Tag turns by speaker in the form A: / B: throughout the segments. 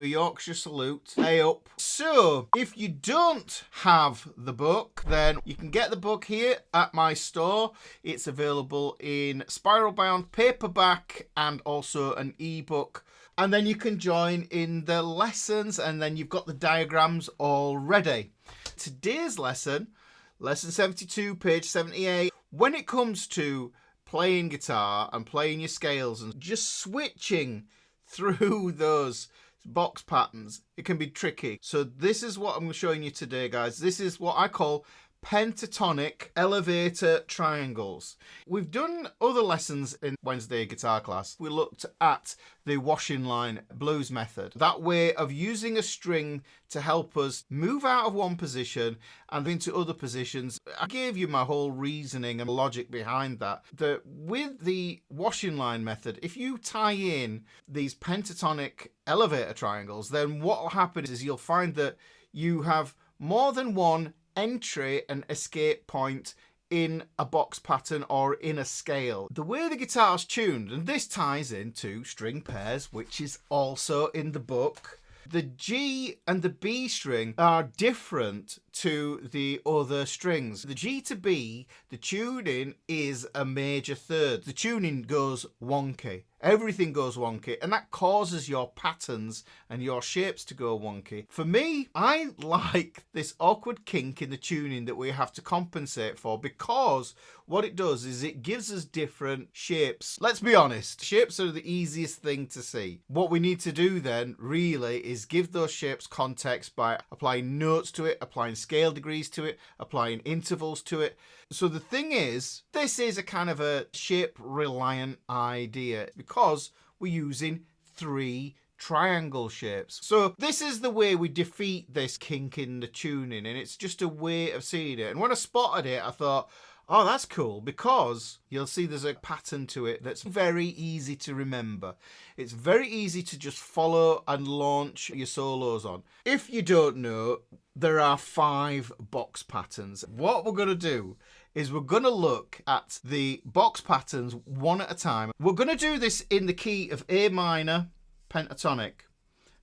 A: a Yorkshire salute, A up. So, if you don't have the book, then you can get the book here at my store. It's available in spiral bound, paperback, and also an ebook. And then you can join in the lessons, and then you've got the diagrams already. Today's lesson, lesson 72, page 78. When it comes to playing guitar and playing your scales and just switching through those box patterns, it can be tricky. So this is what I'm showing you today, guys. This is what I call pentatonic elevator triangles. We've done other lessons in Wednesday guitar class. We looked at the washing line blues method, that way of using a string to help us move out of one position and into other positions. I gave you my whole reasoning and logic behind that. That with the washing line method, if you tie in these pentatonic elevator triangles, then what will happen is you'll find that you have more than one entry and escape point in a box pattern or in a scale. The way the guitar's tuned, and this ties into string pairs, which is also in the book. The G and the B string are different to the other strings. The G to B, the tuning is a major third. The tuning goes wonky. Everything goes wonky, and that causes your patterns and your shapes to go wonky. For me, I like this awkward kink in the tuning that we have to compensate for, because what it does is it gives us different shapes. Let's be honest, shapes are the easiest thing to see. What we need to do then really is give those shapes context by applying notes to it, applying scale degrees to it, applying intervals to it. So the thing is, this is a kind of a shape reliant idea because we're using 3 triangle shapes. So this is the way we defeat this kink in the tuning, and it's just a way of seeing it. And when I spotted it, I thought, oh, that's cool, because you'll see there's a pattern to it that's very easy to remember. It's very easy to just follow and launch your solos on. If you don't know, there are 5 box patterns. What we're going to do is we're going to look at the box patterns one at a time. We're going to do this in the key of A minor pentatonic,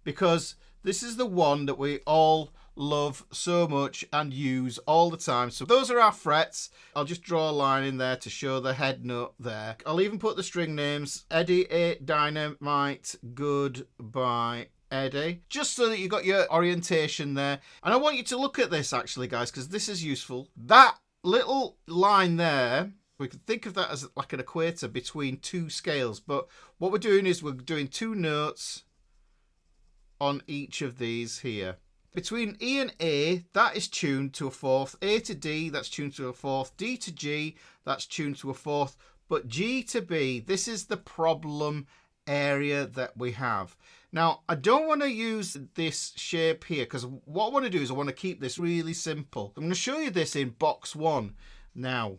A: because this is the one that we all love so much and use all the time. So those are our frets. I'll just draw a line in there to show the head note there. I'll even put the string names: Eddie, A, Dynamite, Goodbye, Eddie, just so that you got your orientation there. And I want you to look at this actually, guys, because this is useful. That little line there, we can think of that as like an equator between 2 scales, but what we're doing is we're doing 2 notes on each of these here. Between E and A, that is tuned to a 4th. A to D, that's tuned to a 4th. D to G, that's tuned to a 4th. But G to B, this is the problem area that we have. Now, I don't want to use this shape here, because what I want to do is I want to keep this really simple. I'm going to show you this in box 1 now.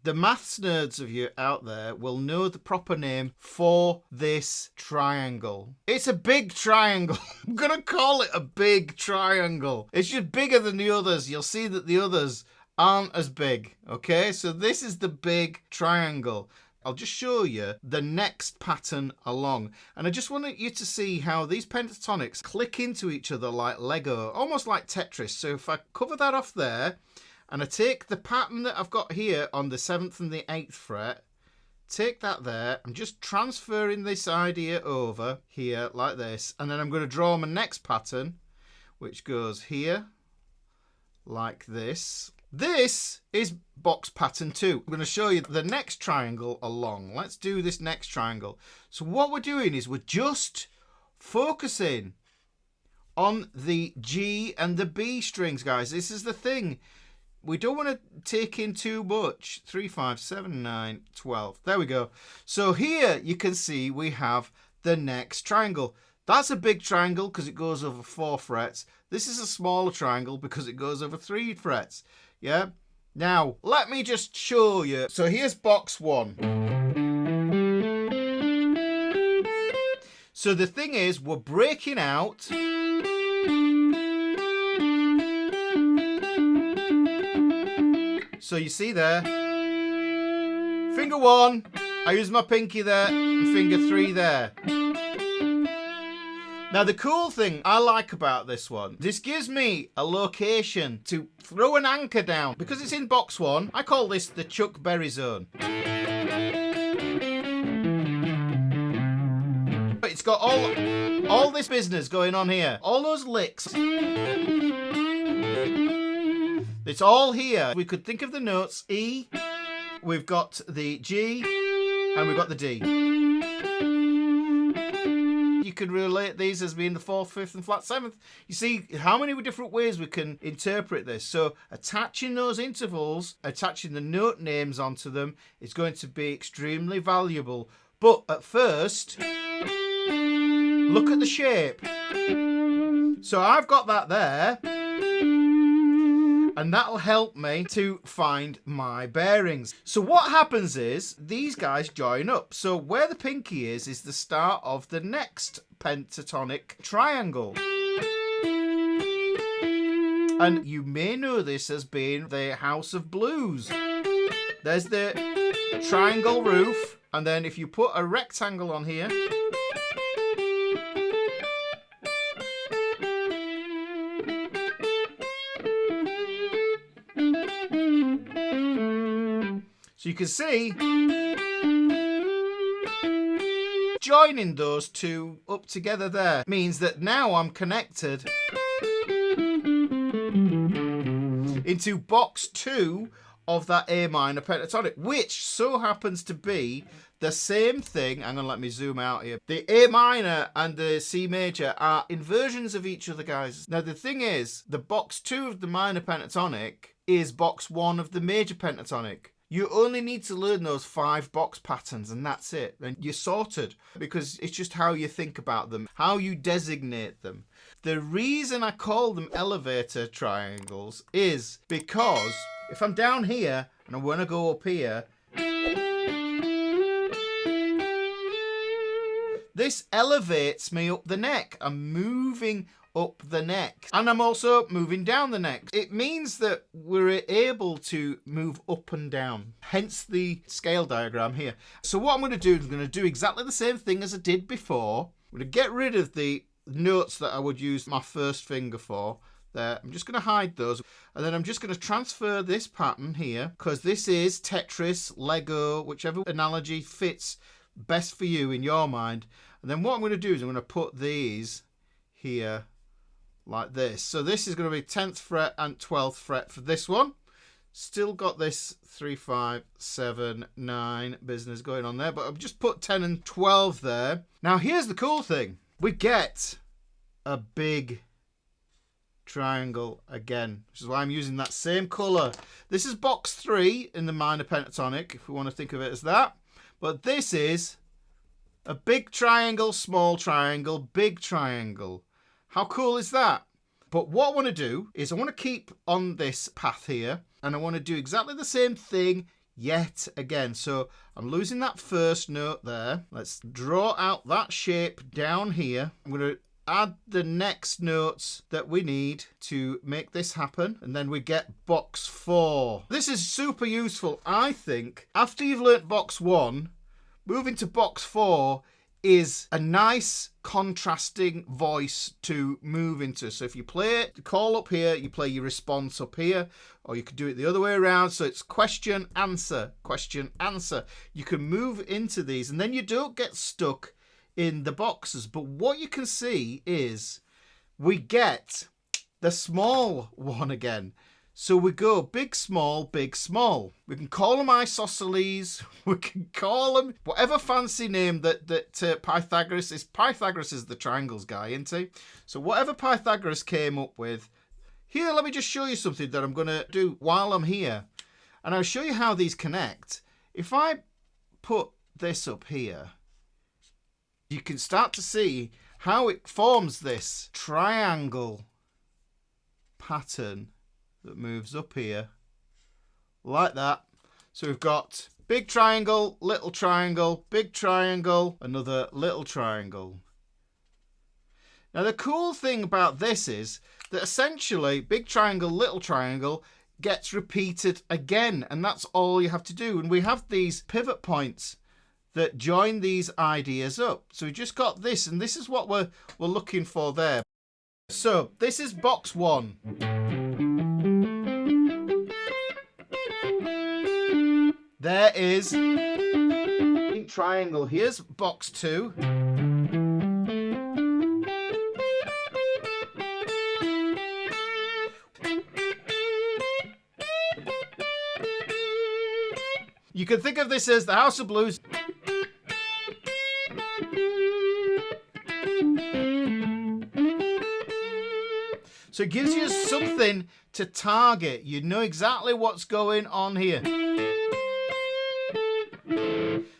A: The maths nerds of you out there will know the proper name for this triangle. It's a big triangle. I'm going to call it a big triangle. It's just bigger than the others. You'll see that the others aren't as big. Okay, so this is the big triangle. I'll just show you the next pattern along. And I just want you to see how these pentatonics click into each other like Lego, almost like Tetris. So if I cover that off there, and I take the pattern that I've got here on the 7th and the 8th fret, take that there, I'm just transferring this idea over here like this, and then I'm going to draw my next pattern, which goes here, like this. This is box pattern 2. I'm going to show you the next triangle along. Let's do this next triangle. So what we're doing is we're just focusing on the G and the B strings, guys. This is the thing. We don't want to take in too much. 3, 5, 7, 9, 12. There we go. So here you can see we have the next triangle. That's a big triangle because it goes over 4 frets. This is a smaller triangle because it goes over 3 frets. Yeah. Now, let me just show you. So here's box 1. So the thing is, we're breaking out. So you see there, finger 1, I use my pinky there, and finger 3 there. Now, the cool thing I like about this one, this gives me a location to throw an anchor down. Because it's in box 1, I call this the Chuck Berry zone. It's got all this business going on here. All those licks. It's all here. We could think of the notes E, we've got the G, and we've got the D. You can relate these as being the 4th, 5th, and flat 7th. You see how many different ways we can interpret this. So attaching those intervals, attaching the note names onto them is going to be extremely valuable. But at first, look at the shape. So I've got that there. And that'll help me to find my bearings. So what happens is these guys join up. So where the pinky is the start of the next pentatonic triangle. And you may know this as being the House of Blues. There's the triangle roof. And then if you put a rectangle on here, so you can see, joining those two up together there means that now I'm connected into box 2 of that A minor pentatonic, which so happens to be the same thing. I'm going to let me zoom out here. The A minor and the C major are inversions of each other, guys. Now, the thing is, the box 2 of the minor pentatonic is box 1 of the major pentatonic. You only need to learn those 5 box patterns and that's it. Then you're sorted, because it's just how you think about them, how you designate them. The reason I call them elevator triangles is because if I'm down here and I want to go up here, this elevates me up the neck. I'm moving up the neck, and I'm also moving down the neck. It means that we're able to move up and down, hence the scale diagram here. So what I'm going to do is I'm going to do exactly the same thing as I did before. I'm going to get rid of the notes that I would use my first finger for there. I'm just going to hide those, and then I'm just going to transfer this pattern here, because this is Tetris, Lego, whichever analogy fits best for you in your mind. And then what I'm going to do is I'm going to put these here like this. So this is going to be 10th fret and 12th fret for this one. Still got this 3, 5, 7, 9 business going on there, but I've just put 10 and 12 there. Now here's the cool thing. We get a big triangle again, which is why I'm using that same colour. This is box 3 in the minor pentatonic, if we want to think of it as that. But this is a big triangle, small triangle, big triangle. How cool is that? But what I want to do is I want to keep on this path here, and I want to do exactly the same thing yet again. So I'm losing that first note there. Let's draw out that shape down here. I'm going to add the next notes that we need to make this happen, and then we get box 4. This is super useful, I think. After you've learnt box 1, moving to box 4 is a nice contrasting voice to move into. So if you play the call up here, you play your response up here, or you could do it the other way around. So it's question, answer, question, answer. You can move into these, and then you don't get stuck in the boxes. But what you can see is we get the small one again. So we go big, small, big, small. We can call them isosceles. We can call them whatever fancy name that Pythagoras is. Pythagoras is the triangles guy, isn't he? So whatever Pythagoras came up with. Here, let me just show you something that I'm going to do while I'm here. And I'll show you how these connect. If I put this up here, you can start to see how it forms this triangle pattern that moves up here like that. So we've got big triangle, big triangle, another little triangle. Now the cool thing about this is that essentially big triangle, little triangle gets repeated again, and that's all you have to do. And we have these pivot points that join these ideas up. So we just got this, and this is what we're looking for there. So this is box 1. There is pink triangle. Here's box 2. You can think of this as the House of Blues. So it gives you something to target. You know exactly what's going on here.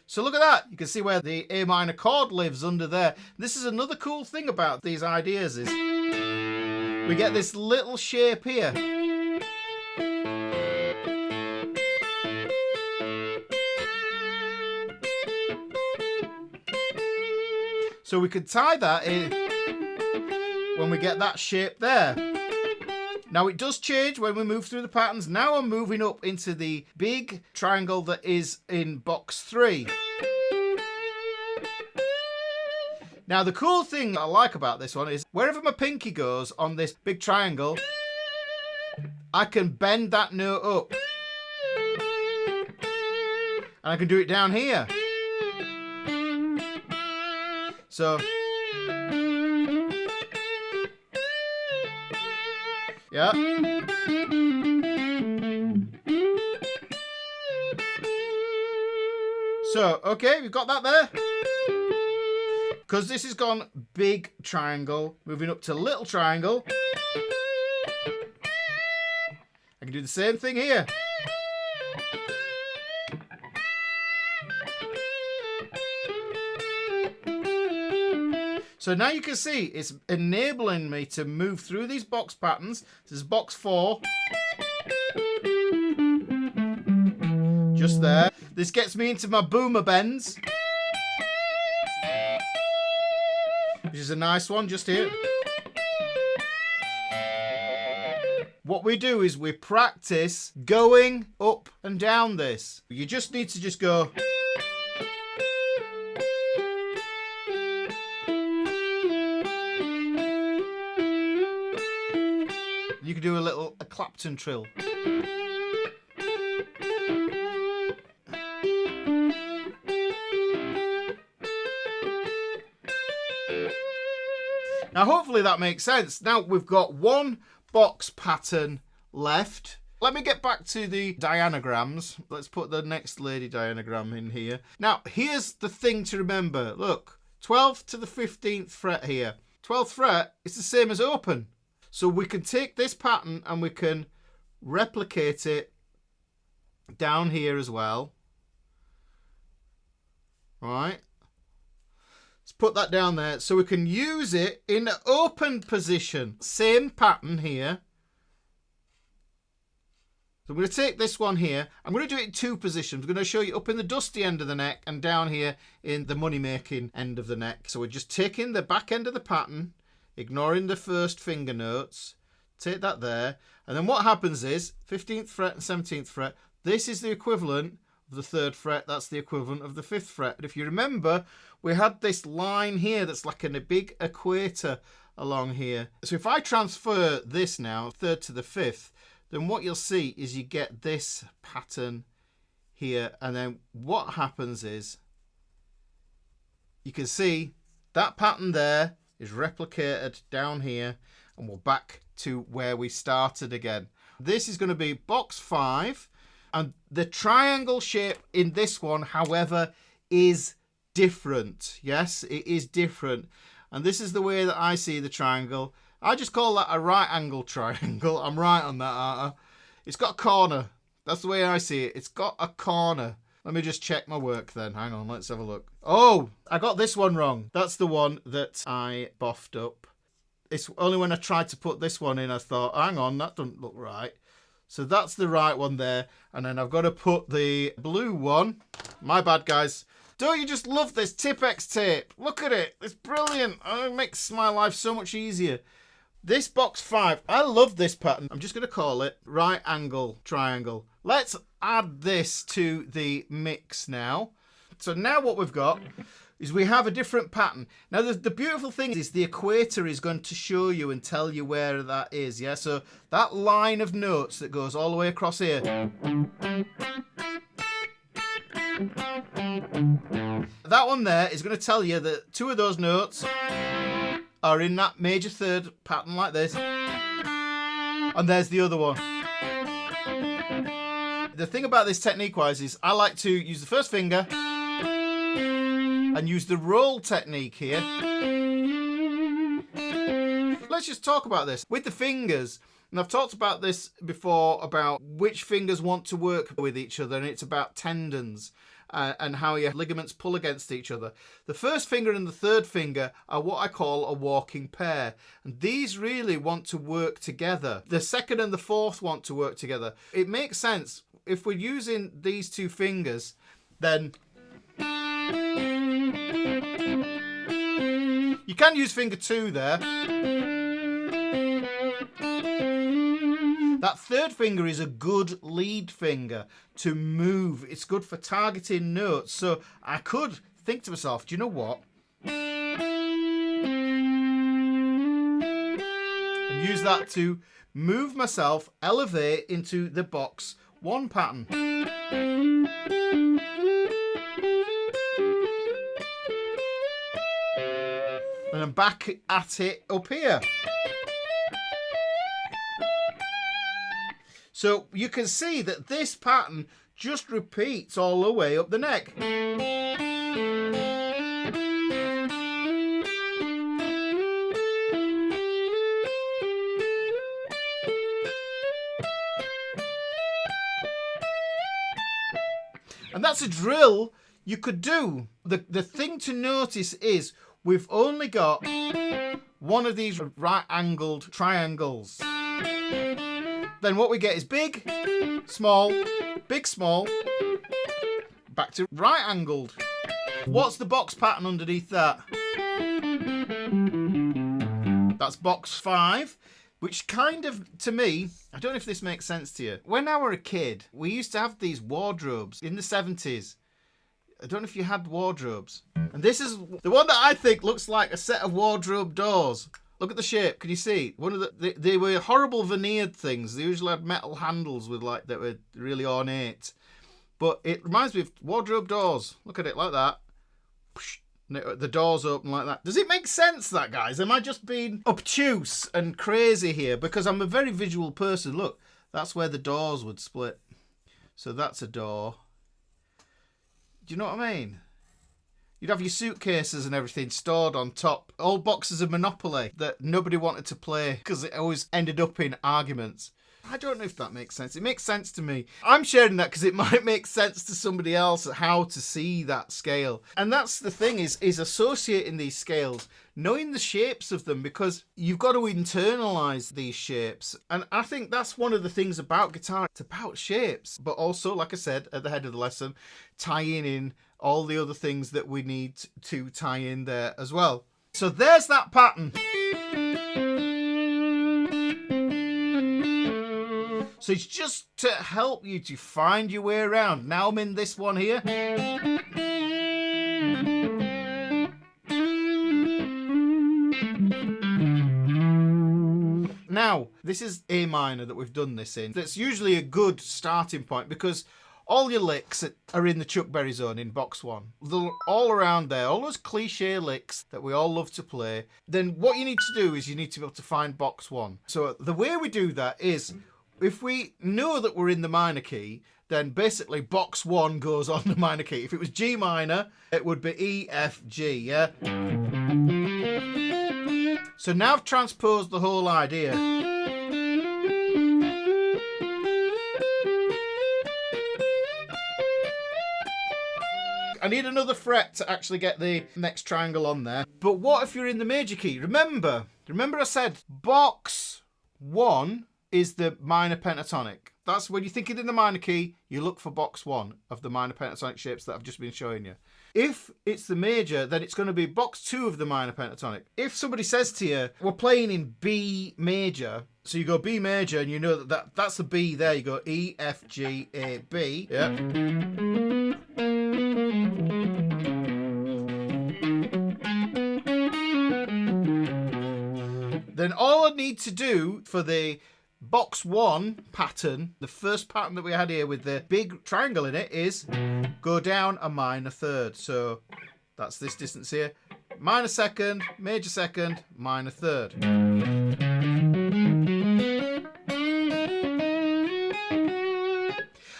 A: So look at that. You can see where the A minor chord lives under there. This is another cool thing about these ideas is we get this little shape here. So we could tie that in when we get that shape there. Now it does change when we move through the patterns. Now I'm moving up into the big triangle that is in box 3. Now the cool thing I like about this one is wherever my pinky goes on this big triangle, I can bend that note up. And I can do it down here. So, yeah. So, okay, we've got that there. Because this has gone big triangle, moving up to little triangle. I can do the same thing here. So now you can see it's enabling me to move through these box patterns. This is box 4. Just there. This gets me into my boomer bends. Which is a nice one just here. What we do is we practice going up and down this. You just need to just go. You can do a Clapton trill. Now hopefully that makes sense. Now we've got one box pattern left. Let me get back to the dianagrams. Let's put the next lady dianagram in here. Now here's the thing to remember. Look, 12th to the 15th fret here. 12th fret is the same as open. So we can take this pattern and we can replicate it down here as well. Right. Let's put that down there so we can use it in an open position. Same pattern here. So I'm going to take this one here. I'm going to do it in 2 positions. I'm going to show you up in the dusty end of the neck and down here in the money making end of the neck. So we're just taking the back end of the pattern, ignoring the first finger notes, take that there, and then what happens is 15th fret and 17th fret, this is the equivalent of the 3rd fret, that's the equivalent of the 5th fret. And if you remember, we had this line here that's like a big equator along here. So if I transfer this now, 3rd to the 5th, then what you'll see is you get this pattern here, and then what happens is you can see that pattern there is replicated down here, and we're back to where we started again. This is going to be box 5, and the triangle shape in this one, however, is different. Yes, it is different, and this is the way that I see the triangle. I just call that a right angle triangle. I'm right on that, aren't I? It's got a corner. That's the way I see it. It's got a corner. Let me just check my work then. Hang on, let's have a look. Oh, I got this one wrong. That's the one that I boffed up. It's only when I tried to put this one in, I thought, hang on, that doesn't look right. So that's the right one there. And then I've got to put the blue one. My bad, guys. Don't you just love this Tipp-Ex tape? Look at it. It's brilliant. Oh, it makes my life so much easier. This box 5, I love this pattern. I'm just going to call it right angle triangle. Let's add this to the mix now. So now what we've got is we have a different pattern. Now the beautiful thing is the equator is going to show you and tell you where that is, yeah? So that line of notes that goes all the way across here. That one there is going to tell you that 2 of those notes are in that major third pattern like this. And there's the other one. The thing about this technique-wise is I like to use the first finger and use the roll technique here. Let's just talk about this. With the fingers, and I've talked about this before, about which fingers want to work with each other, and it's about tendons and how your ligaments pull against each other. The first finger and the third finger are what I call a walking pair, and these really want to work together. The second and the fourth want to work together. It makes sense. If we're using these 2 fingers, then you can use finger 2 there. That third finger is a good lead finger to move. It's good for targeting notes. So I could think to myself, do you know what? And use that to move myself, elevate into the box 1 pattern. And I'm back at it up here. So you can see that this pattern just repeats all the way up the neck. And that's a drill you could do. The thing to notice is we've only got 1 of these right-angled triangles. Then what we get is big, small, big, small, back to right-angled. What's the box pattern underneath that? That's box 5, which kind of, to me, I don't know if this makes sense to you. When I were a kid, we used to have these wardrobes in the 70s. I don't know if you had wardrobes. And this is the one that I think looks like a set of wardrobe doors. Look at the shape. Can you see? One of they were horrible veneered things. They usually had metal handles with that were really ornate. But it reminds me of wardrobe doors. Look at it like that. The doors open like that. Does it make sense, that, guys? Am I just being obtuse and crazy here? Because I'm a very visual person. Look, that's where the doors would split. So that's a door. Do you know what I mean? You'd have your suitcases and everything stored on top. Old boxes of Monopoly that nobody wanted to play because it always ended up in arguments. I don't know if that makes sense. It makes sense to me. I'm sharing that because it might make sense to somebody else how to see that scale. And that's the thing is associating these scales, knowing the shapes of them, because you've got to internalize these shapes. And I think that's one of the things about guitar. It's about shapes, but also, like I said at the head of the lesson, tying in all the other things that we need to tie in there as well. So there's that pattern. So it's just to help you to find your way around. Now I'm in this one here. Now, this is A minor that we've done this in. That's usually a good starting point because all your licks are in the Chuck Berry zone in box 1. They're all around there, all those cliche licks that we all love to play. Then what you need to do is you need to be able to find box 1. So the way we do that is, if we know that we're in the minor key, then basically box 1 goes on the minor key. If it was G minor, it would be E, F, G, yeah? So now I've transposed the whole idea. I need another fret to actually get the next triangle on there. But what if you're in the major key? Remember I said box 1 is the minor pentatonic. That's when you're thinking in the minor key, you look for box 1 of the minor pentatonic shapes that I've just been showing you. If it's the major, then it's going to be box 2 of the minor pentatonic. If somebody says to you, we're playing in B major, so you go B major and you know that's the B there, you go E, F, G, A, B. Yeah. Then all I need to do for the box 1 pattern, the first pattern that we had here with the big triangle in it, is go down a minor third. So that's this distance here. Minor second, major second, minor third.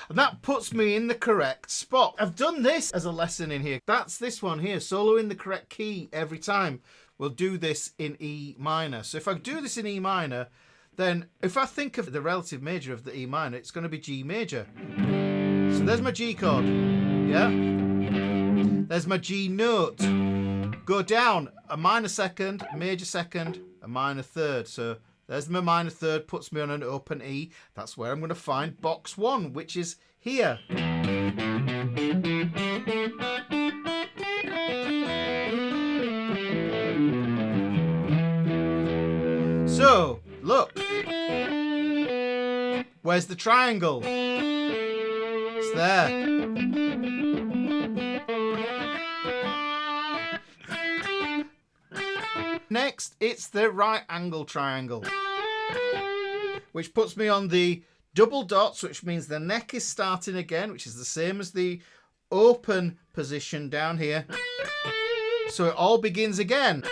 A: And that puts me in the correct spot. I've done this as a lesson in here. That's this one here, solo in the correct key every time. We'll do this in E minor. So if I do this in E minor, then if I think of the relative major of the E minor, it's going to be G major. So there's my G chord, yeah? There's my G note. Go down a minor second, major second, a minor third. So there's my minor third, puts me on an open E. That's where I'm going to find box 1, which is here. So, look. Where's the triangle? It's there. Next, it's the right angle triangle, which puts me on the double dots, which means the neck is starting again, which is the same as the open position down here. So it all begins again.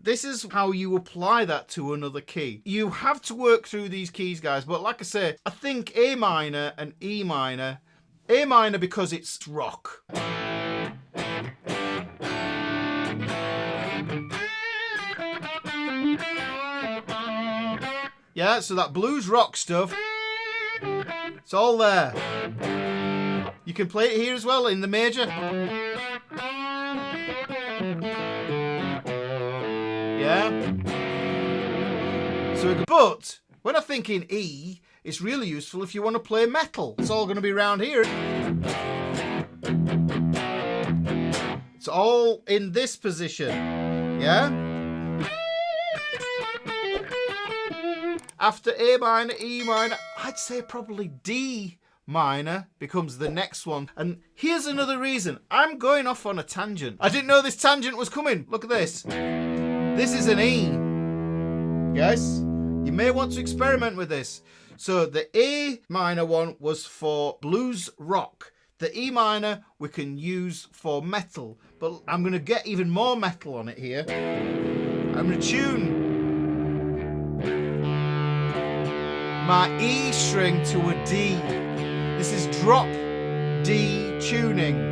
A: This is how you apply that to another key. You have to work through these keys, guys, but like I say, I think A minor and E minor. A minor because it's rock. Yeah, so that blues rock stuff, it's all there. You can play it here as well in the major. Yeah. So, but when I think in E, it's really useful if you want to play metal. It's all going to be around here. It's all in this position. Yeah. After A minor, E minor, I'd say probably D minor becomes the next one. And here's another reason. I'm going off on a tangent. I didn't know this tangent was coming. Look at this. This is an E. Yes? You may want to experiment with this. So the A minor one was for blues rock. The E minor we can use for metal. But I'm going to get even more metal on it here. I'm going to tune my E string to a D. This is drop D tuning.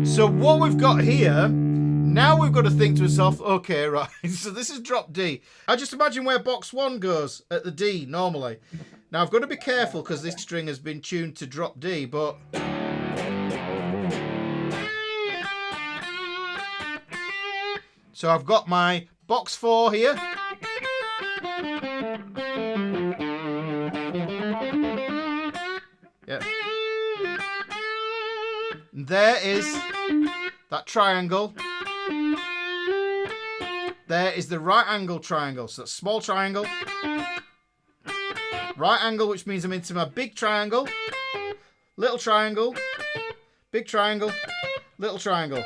A: So what we've got here, now we've got to think to ourselves, okay, right, so this is drop D. I just imagine where box 1 goes at the D normally. Now I've got to be careful because this string has been tuned to drop D, but so I've got my box 4 here. Yeah. And there is that triangle. There is the right angle triangle. So that's small triangle. Right angle, which means I'm into my big triangle. Little triangle. Big triangle. Little triangle.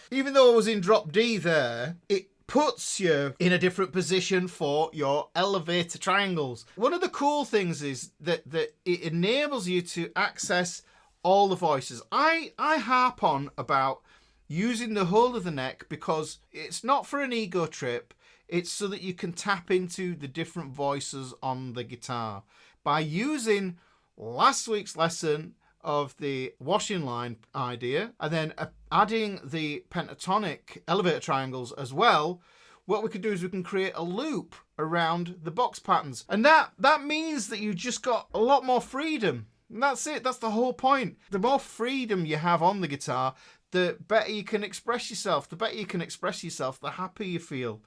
A: Even though I was in drop D there, it puts you in a different position for your elevator triangles. One of the cool things is that it enables you to access all the voices. I harp on about using the whole of the neck because it's not for an ego trip. It's so that you can tap into the different voices on the guitar. By using last week's lesson of the washing line idea and then adding the pentatonic elevator triangles as well, what we can do is we can create a loop around the box patterns. And that means that you just got a lot more freedom. And that's it. That's the whole point. The more freedom you have on the guitar, the better you can express yourself. The better you can express yourself, the happier you feel.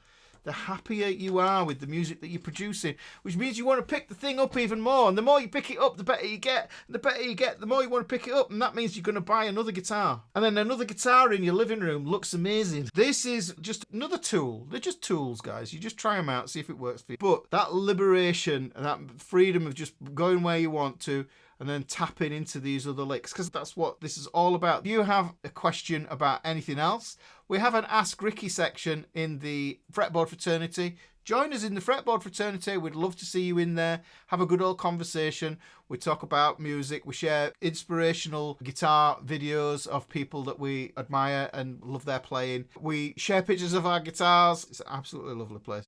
A: the happier you are with the music that you're producing, which means you want to pick the thing up even more. And the more you pick it up, the better you get. And the better you get, the more you want to pick it up. And that means you're going to buy another guitar. And then another guitar in your living room looks amazing. This is just another tool. They're just tools, guys. You just try them out, see if it works for you. But that liberation and that freedom of just going where you want to, and then tapping into these other licks, because that's what this is all about. If you have a question about anything else, we have an Ask Ricky section in the Fretboard Fraternity. Join us in the Fretboard Fraternity. We'd love to see you in there. Have a good old conversation. We talk about music. We share inspirational guitar videos of people that we admire and love their playing. We share pictures of our guitars. It's an absolutely lovely place.